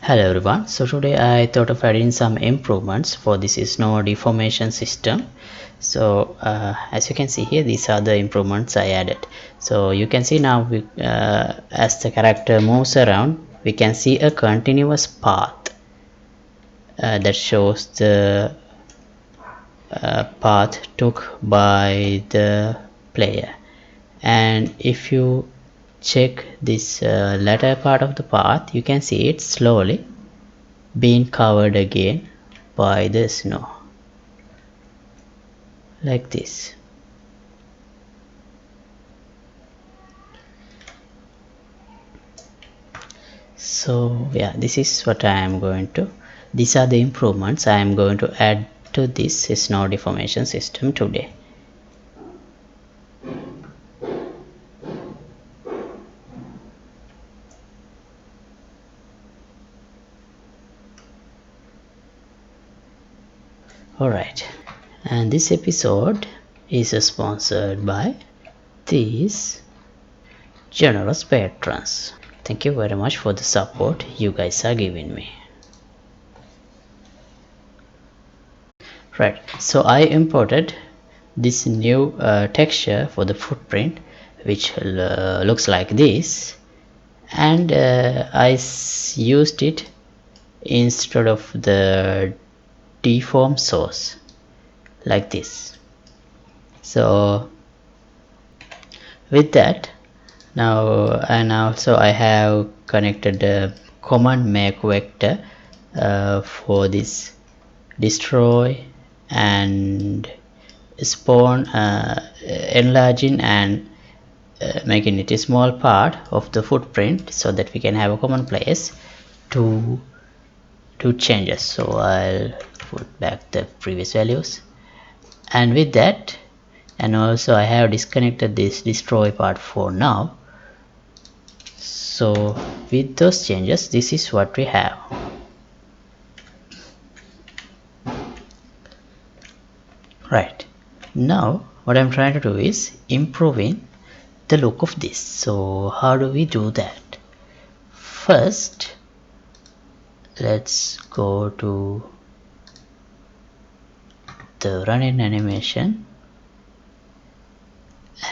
Hello everyone, so today I thought of adding some improvements for this snow deformation system. So as you can see here, these are the improvements I added. So you can see now as the character moves around, we can see a continuous path that shows the path took by the player. And if you check this latter part of the path, you can see it slowly being covered again by the snow, like this. So yeah, this is what these are the improvements I am going to add to this snow deformation system today. Alright, and this episode is sponsored by these generous patrons. Thank you very much for the support you guys are giving me. Right, so I imported this new texture for the footprint, which looks like this, and I used it instead of the deform source, like this. So with that, now and also I have connected the command make vector for this destroy and spawn, enlarging and making it a small part of the footprint so that we can have a common place to do changes. So I'll put back the previous values, and with that, and also I have disconnected this destroy part for now. So with those changes, this is what we have. Right, now what I'm trying to do is improving the look of this. So how do we do that? First, let's go to the running animation,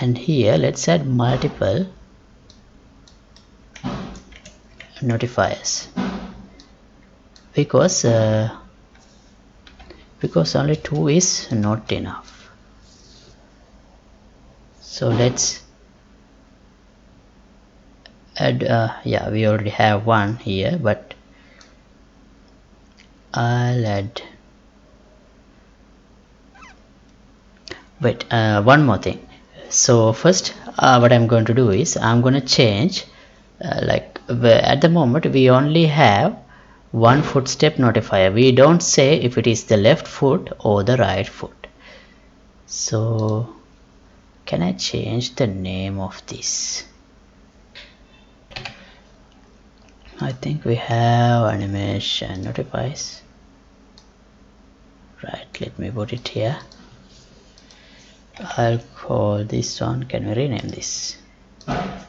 and here let's add multiple notifiers because only 2 is not enough. So let's add yeah, we already have one here, but I'll add one more thing. So first what I'm going to do is I'm going to change at the moment we only have one footstep notifier. We don't say if it is the left foot or the right foot. So can I change the name of this? I think we have animation notifies. Right, let me put it here. I'll call this one, can we rename this?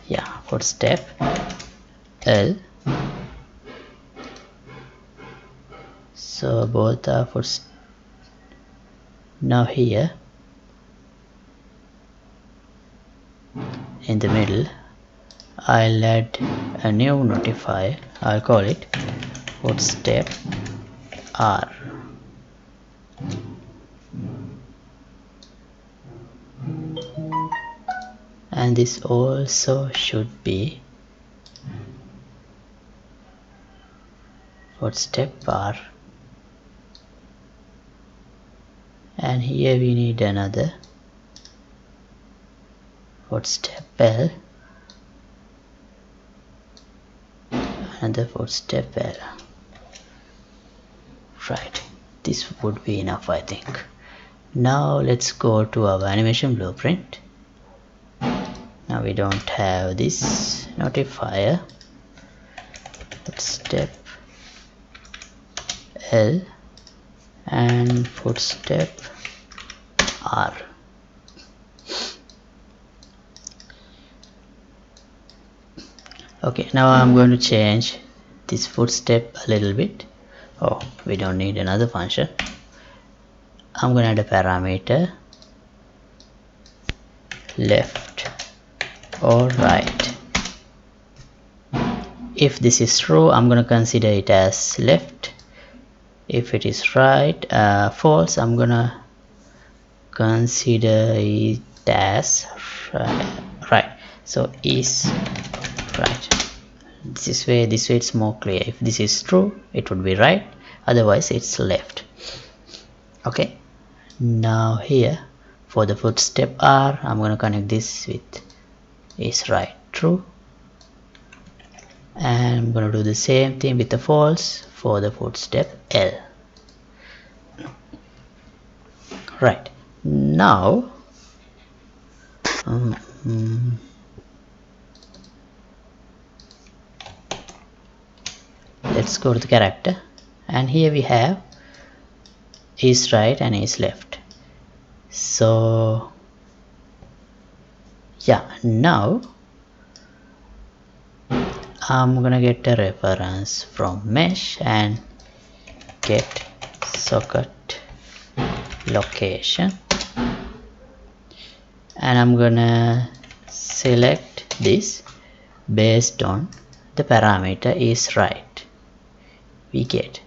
Yeah, footstep L. So both are footsteps. Now here in the middle I'll add a new notifier. I'll call it footstep R. And this also should be footstep R. And here we need another footstep L, another footstep L. Right, this would be enough, I think. Now let's go to our animation blueprint. Now we don't have this notifier. Footstep L and footstep R. Okay, now I'm going to change this footstep a little bit. Oh, we don't need another function. I'm gonna add a parameter left or right. If this is true, I'm gonna consider it as left. If it is right, false, I'm gonna consider it as right. So is right. This way it's more clear. If this is true, it would be right, otherwise it's left. Okay, now here for the footstep R, I'm going to connect this with is right true, and I'm going to do the same thing with the false for the footstep L. Right, now let's go to the character, and here we have is right and is left. So yeah, now I'm gonna get a reference from mesh and get socket location, and I'm gonna select this based on the parameter is right we get.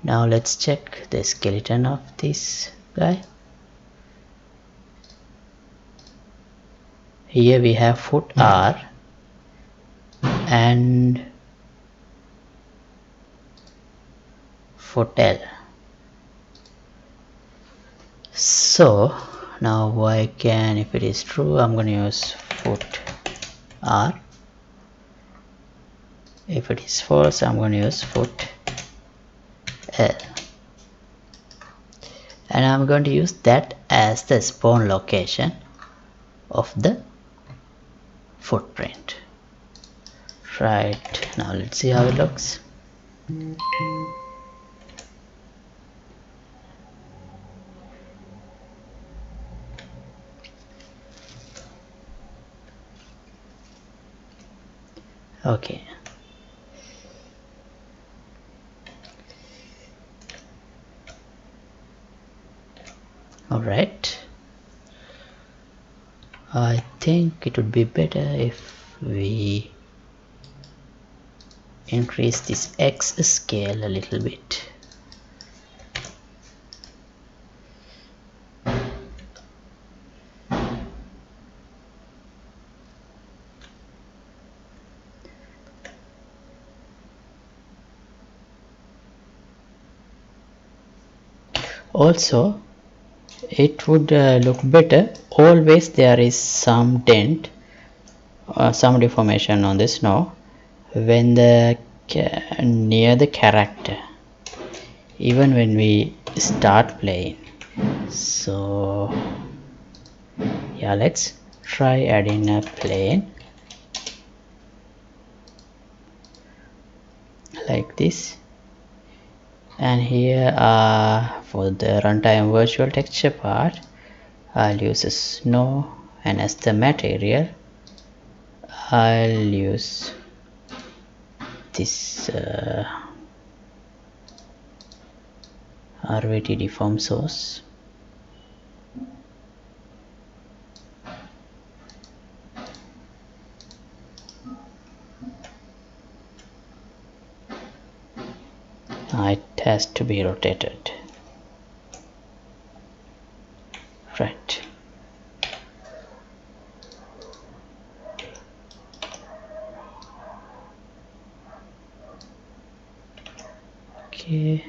Now let's check the skeleton of this guy. Here we have foot R and foot L. So now I can, if it is true, I'm going to use foot R. If it is false, I'm going to use foot L. And I'm going to use that as the spawn location of the footprint. Right, now let's see how it looks. Okay. Alright. I think it would be better if we increase this X scale a little bit. Also, it would look better always there is some dent or some deformation on the snow when the near the character, even when we start playing. So yeah, let's try adding a plane like this, and here for the runtime virtual texture part, I'll use a snow, and as the material I'll use this RVT deform source. It has to be rotated. Right. Okay.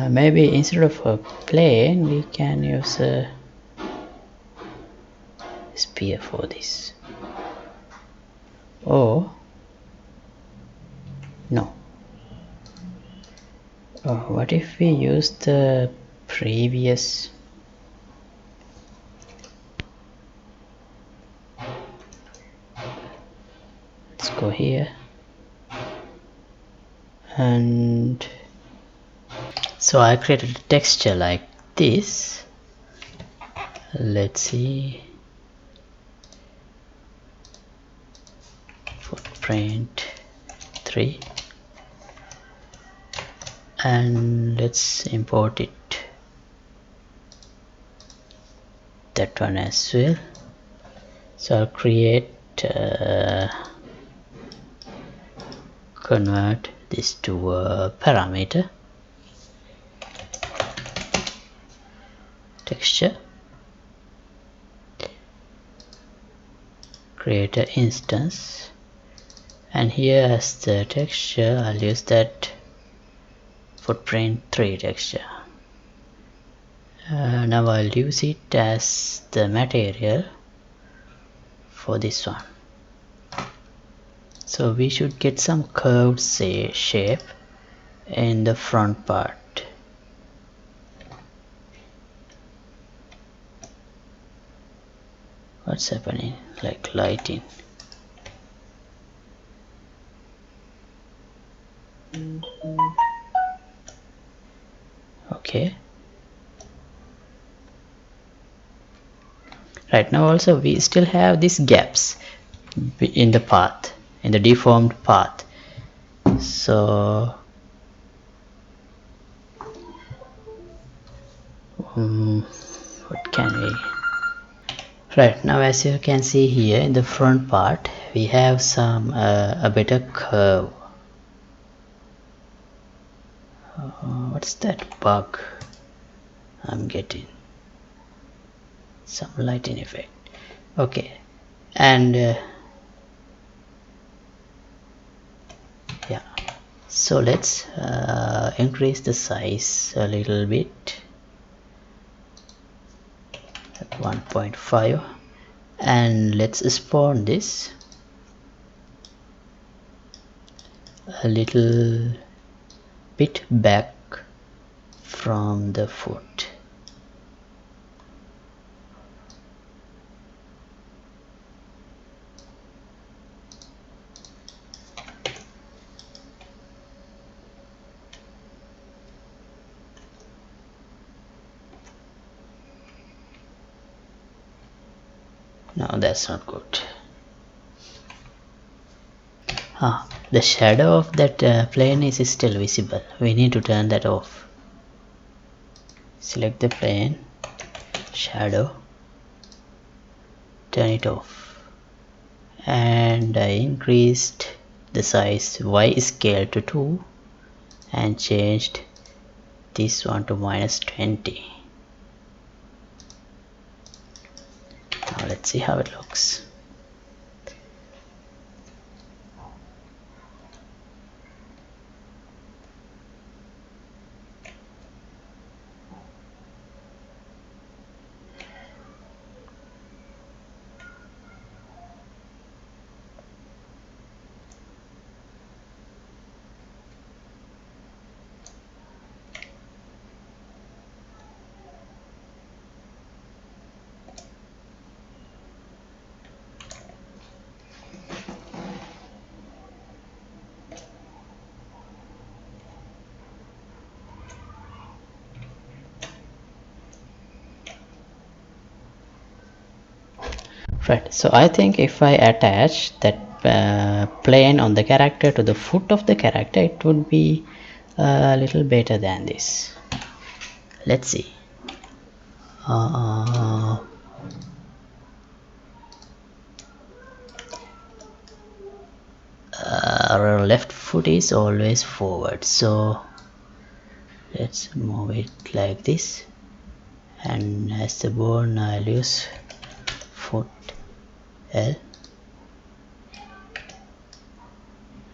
Maybe instead of a plane we can use a spear for this. Oh no, What if we use the previous? Let's go here, and so I created a texture like this. Let's see, footprint 3, and let's import it, that one as well. So I'll create convert this to a parameter, texture, create an instance, and here as the texture I'll use that footprint 3 texture. Now I'll use it as the material for this one. So we should get some curved shape in the front part. What's happening? Like lighting. Okay. Right now also we still have these gaps in the path, in the deformed path. So what can we? Right now, as you can see here in the front part, we have some a better curve. What's that bug I'm getting? Some lighting effect. Okay, and yeah, so let's increase the size a little bit, at 1.5, and let's spawn this a little bit back from the foot. No, that's not good. The shadow of that plane is still visible. We need to turn that off. Select the plane, shadow, turn it off, and I increased the size Y scale to 2 and changed this one to -20. Now let's see how it looks. Right, so I think if I attach that plane on the character to the foot of the character, it would be a little better than this. Let's see. Our left foot is always forward, so let's move it like this, and as the bone I'll use foot L.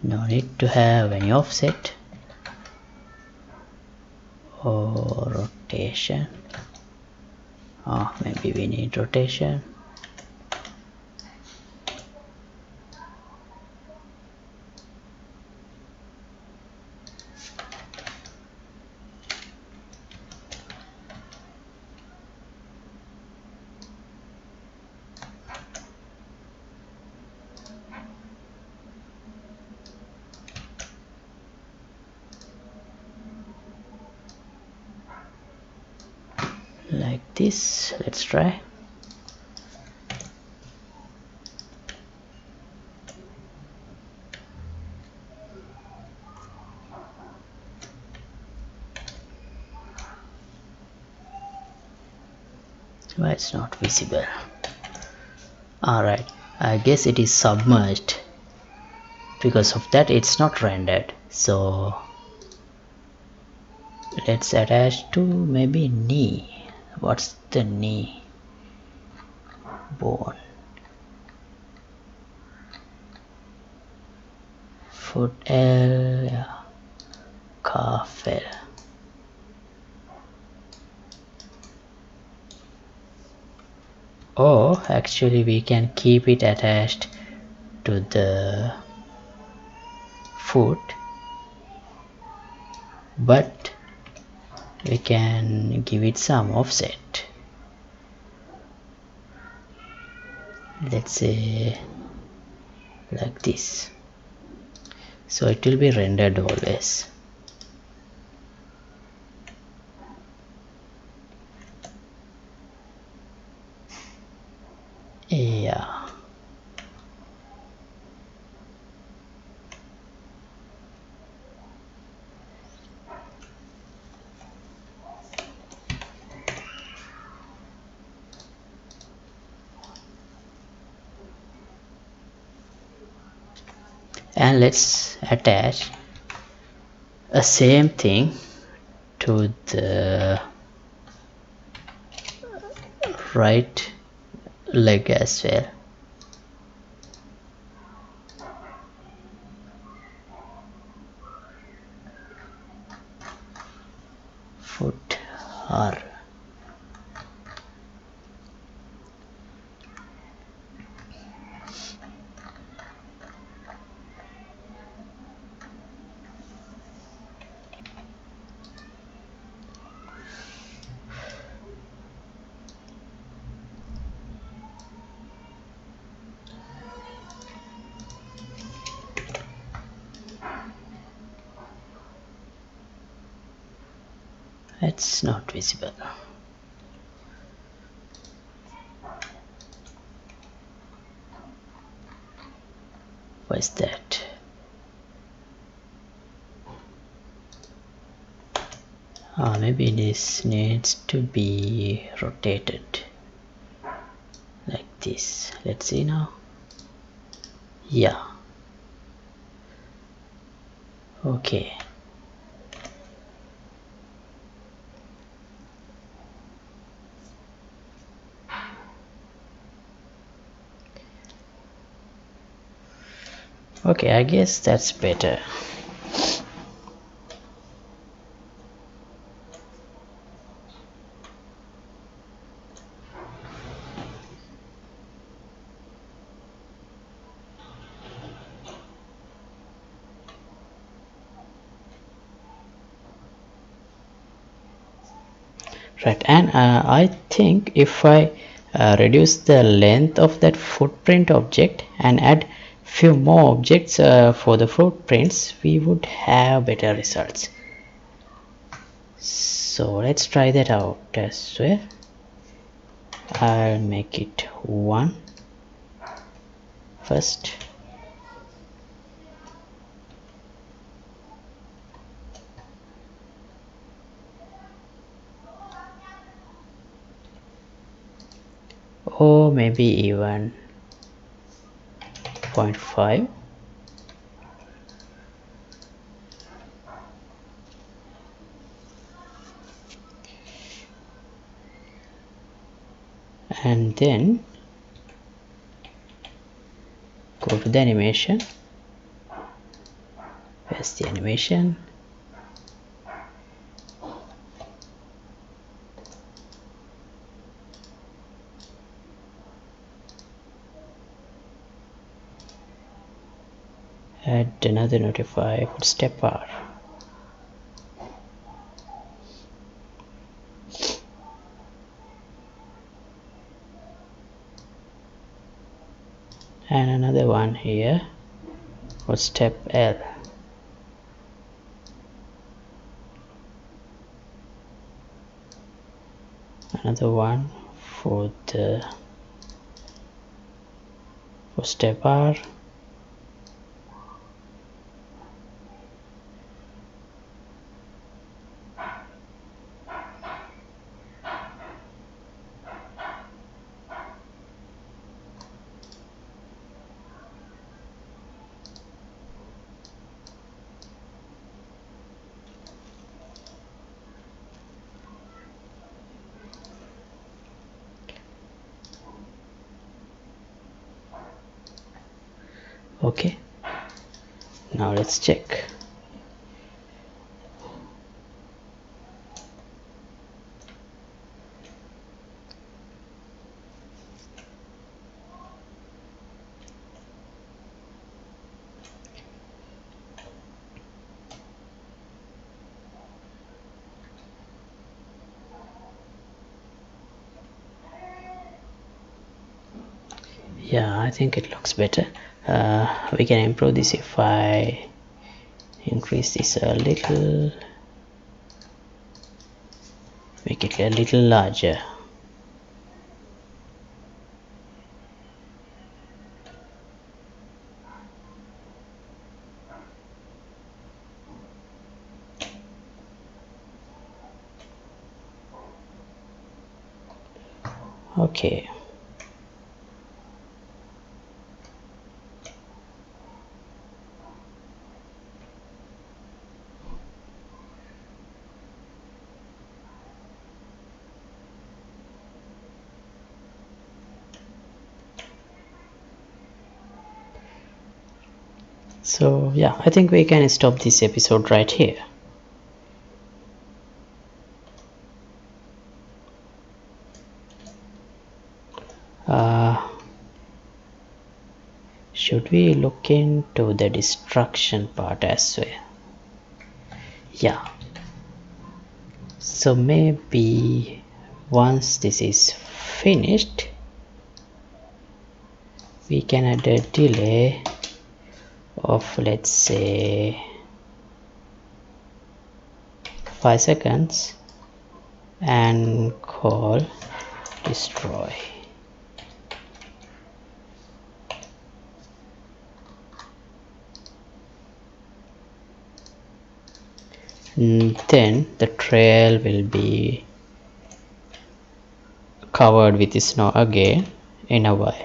No need to have any offset or rotation. Maybe we need rotation. like this. Let's try. Why it's not visible? Alright, I guess it is submerged. Because of that it's not rendered. So let's attach to maybe knee. What's the knee? Bone. Foot L, yeah. Calf L. Or actually we can keep it attached to the foot, but we can give it some offset. Let's say like this, so it will be rendered always. Yeah, and let's attach a same thing to the right leg as well. Foot R. It's not visible. What's that? Maybe this needs to be rotated like this. Let's see now. Yeah. Okay. Okay, I guess that's better. Right, and I think if I reduce the length of that footprint object and add few more objects for the footprints, we would have better results. So let's try that out as well. I'll make it 1 first. Or maybe even 0.5. And then go to the animation, paste the animation, add another notify footstep R. And another one here, footstep L. another one for the step R. Okay, now let's check. Yeah, I think it looks better. We can improve this if I increase this a little, make it a little larger. Okay, so yeah, I think we can stop this episode right here. Should we look into the destruction part as well? Yeah, so maybe once this is finished, we can add a delay of, let's say, 5 seconds and call destroy. Then the trail will be covered with snow again in a while.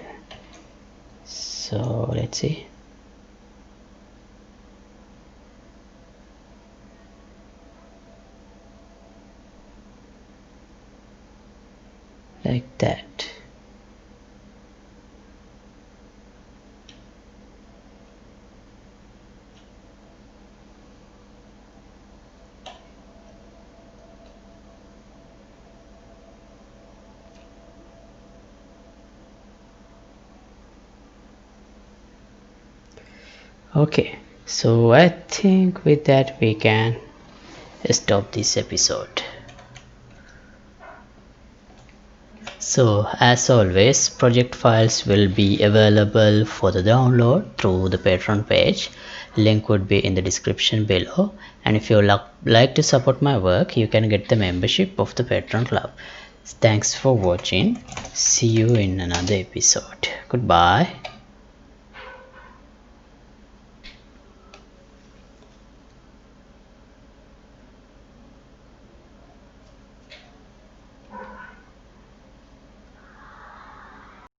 So let's see. Like that. Okay, so I think with that we can stop this episode. So as always, project files will be available for the download through the Patreon page. Link would be in the description below, and if you like to support my work, you can get the membership of the Patreon club. Thanks for watching. See you in another episode. Goodbye.